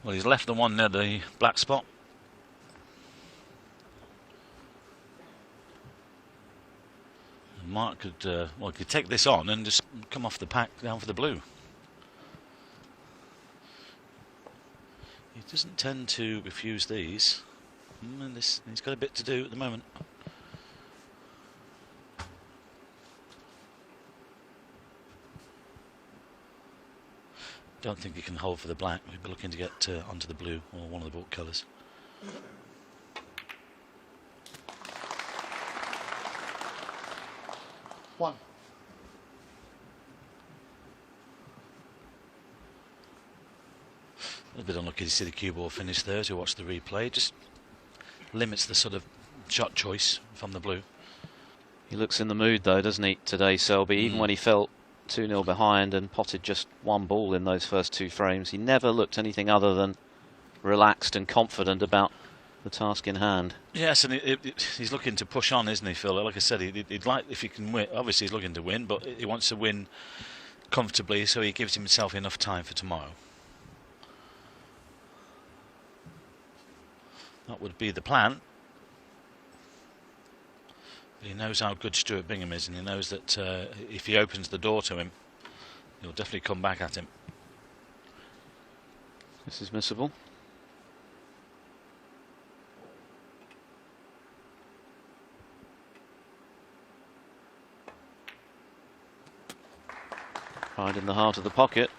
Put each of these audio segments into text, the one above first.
Well, he's left the one near the black spot. And Mark could, well, could take this on and just come off the pack down for the blue. He doesn't tend to refuse these. And he's got a bit to do at the moment. Don't think he can hold for the black. We'll be looking to get onto the blue or one of the book colours. One. A little bit unlucky to see the cue ball finish there to watch the replay. Just limits the sort of shot choice from the blue. He looks in the mood though, doesn't he, today, Selby? Even when he felt 2-0 behind and potted just one ball in those first two frames, he never looked anything other than relaxed and confident about the task in hand. Yes, and he's looking to push on, isn't he, Phil? Like I said, he'd like, if he can win, obviously he's looking to win, but he wants to win comfortably, so he gives himself enough time for tomorrow. That would be the plan. But he knows how good Stuart Bingham is, and he knows that if he opens the door to him, he'll definitely come back at him. This is missable. Right in the heart of the pocket.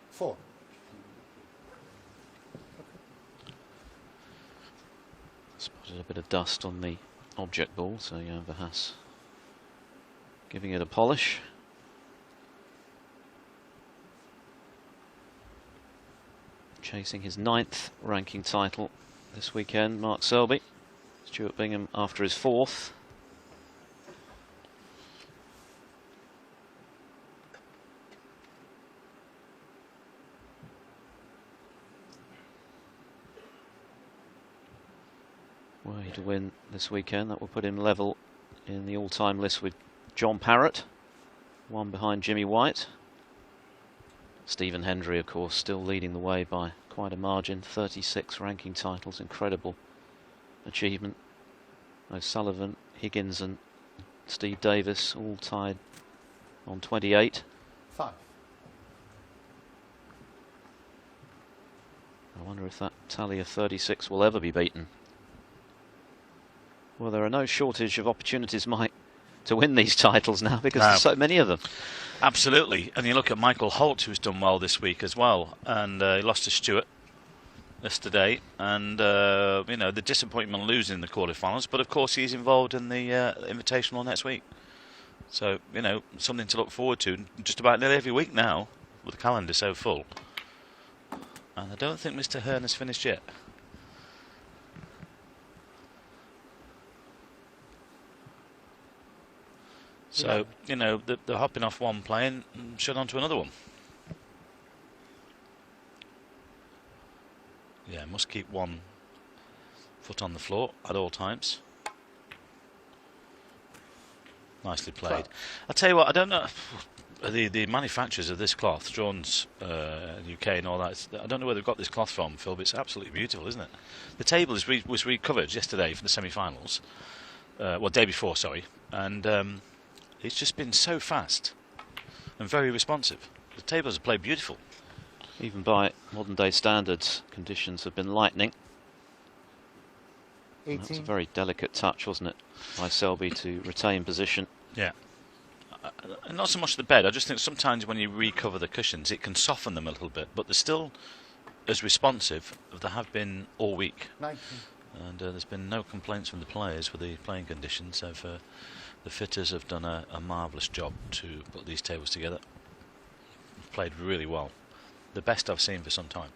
Four. Spotted a bit of dust on the object ball, so Jan Verhaas giving it a polish. Chasing his 9th ranking title this weekend, Mark Selby. Stuart Bingham after his 4th. Were he to win this weekend, that will put him level in the all-time list with John Parrott, one behind Jimmy White. Stephen Hendry, of course, still leading the way by quite a margin. 36 ranking titles, incredible achievement. O'Sullivan, Higgins and Steve Davis all tied on 28. 5. I wonder if that tally of 36 will ever be beaten. Well, there are no shortage of opportunities, Mike, to win these titles now, because there's so many of them. Absolutely. And you look at Michael Holt, who's done well this week as well, and he lost to Stuart yesterday, and you know, the disappointment losing the quarterfinals, but of course he's involved in the Invitational next week, so you know, something to look forward to just about nearly every week now with the calendar so full. And I don't think Mr. Hearn has finished yet. So you know, they're hopping off one plane and shut onto another one. Yeah, must keep one foot on the floor at all times. Nicely played. I'll tell you what, I don't know, the manufacturers of this cloth, Jones UK and all that, I don't know where they've got this cloth from, Phil, but it's absolutely beautiful, isn't it? The table was recovered yesterday for the semi-finals, well, day before, sorry, and it's just been so fast and very responsive. The tables have played beautiful. Even by modern day standards, conditions have been lightning. That was a very delicate touch, wasn't it, by Selby to retain position. Yeah. And not so much the bed, I just think sometimes when you recover the cushions it can soften them a little bit, but they're still as responsive as they have been all week. 19. And there's been no complaints from the players with the playing conditions, so the fitters have done a marvellous job to put these tables together. Played really well. The best I've seen for some time.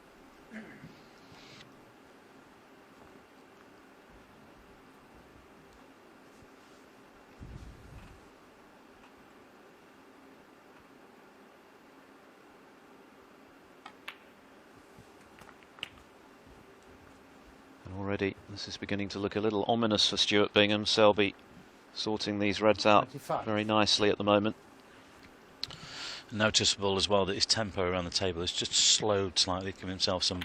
And already this is beginning to look a little ominous for Stuart Bingham. Selby sorting these reds out 25. very nicely at the moment. Noticeable as well that his tempo around the table has just slowed slightly, giving himself some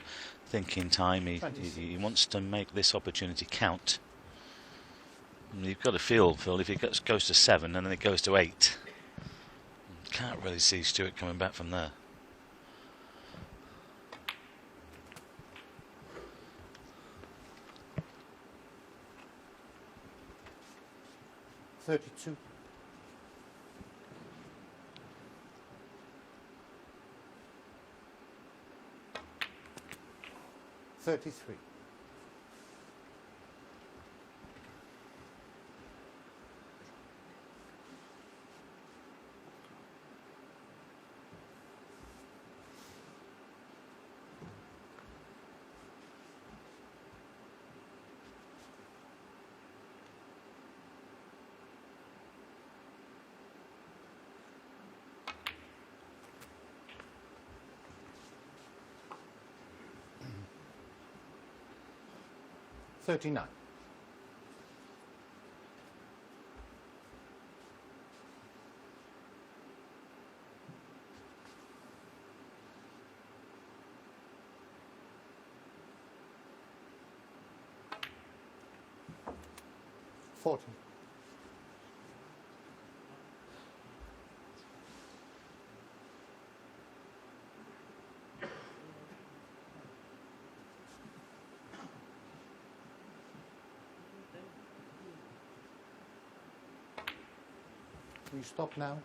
thinking time. He wants to make this opportunity count. And you've got to feel, Phil, if it goes to 7 and then it goes to 8, can't really see Stewart coming back from there. $32. 33. $39. $40. Can you stop now?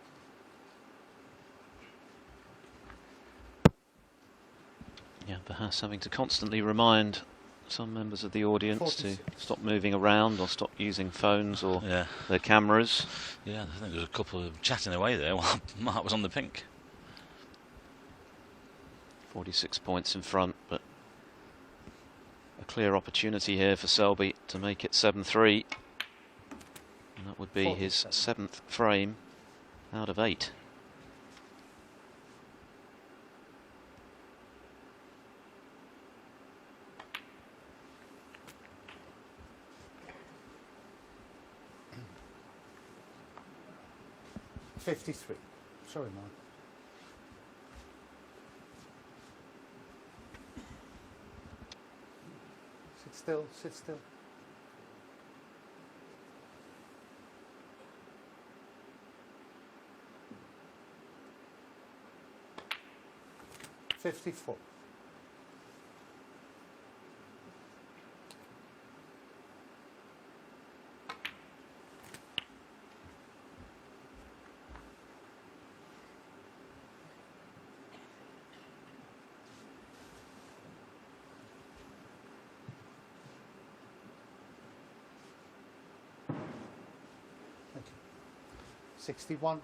Yeah, perhaps having to constantly remind some members of the audience 46. to stop moving around or stop using phones or their cameras. Yeah, I think there was a couple of chatting away there while Mark was on the pink. 46 points in front, but a clear opportunity here for Selby to make it 7-3. And that would be his 7th frame out of 8. $53. Sorry, Mark. Sit still, sit still. $54. Thank you. 61.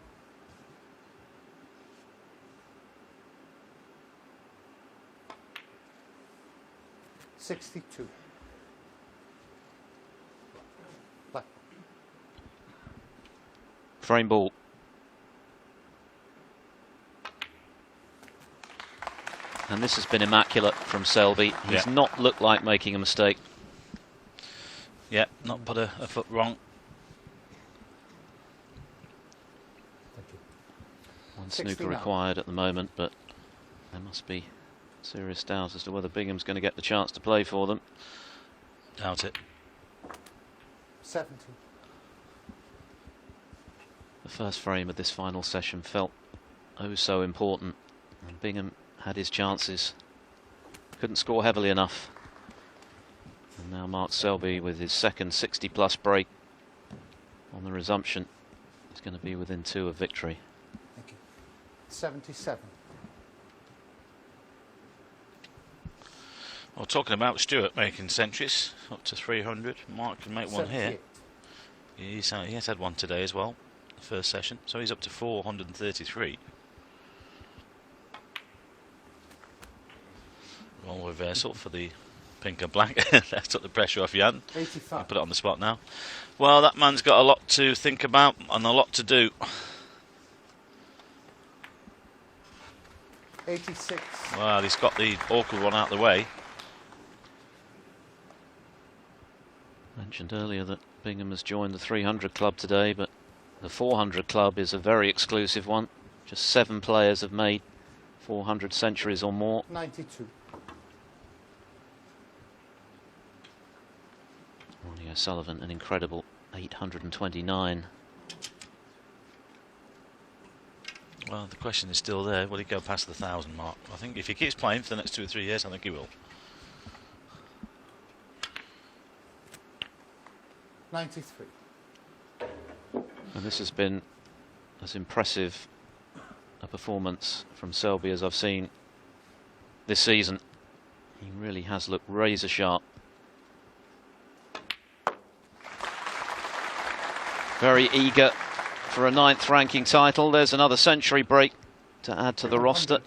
$62. Black. Frame ball. And this has been immaculate from Selby. He's not looked like making a mistake. Yeah, not put a foot wrong. Thank you. One snooker 69. required at the moment, but there must be serious doubt as to whether Bingham's going to get the chance to play for them. Doubt it. 70. The first frame of this final session felt oh so important, and Bingham had his chances, couldn't score heavily enough. And now Mark Selby with his second 60-plus break on the resumption is going to be within 2 of victory. Thank you. 77. Well, talking about Stewart making centuries up to 300, Mark can make one here. 78. He has had one today as well, the first session, so he's up to 433. Roll reversal for the pink and black. That took the pressure off Jan. 85. I'll put it on the spot now. Well, that man's got a lot to think about and a lot to do. 86. Well, he's got the awkward one out the way. Mentioned earlier that Bingham has joined the 300 club today, but the 400 club is a very exclusive one. Just 7 players have made 400 centuries or more. 92. Ronnie O'Sullivan, an incredible 829. Well, the question is still there. Will he go past the 1,000 mark? I think if he keeps playing for the next 2 or 3 years, I think he will. 93. And this has been as impressive a performance from Selby as I've seen this season. He really has looked razor sharp. Very eager for a 9th ranking title. There's another century break to add to the roster.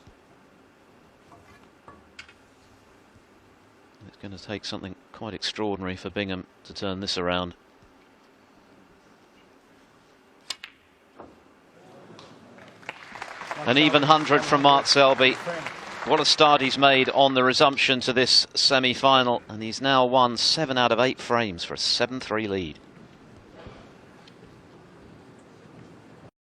It's going to take something quite extraordinary for Bingham to turn this around. An even 100 from Mark Selby. What a start he's made on the resumption to this semi-final, and he's now won 7 out of 8 frames for a 7-3 lead.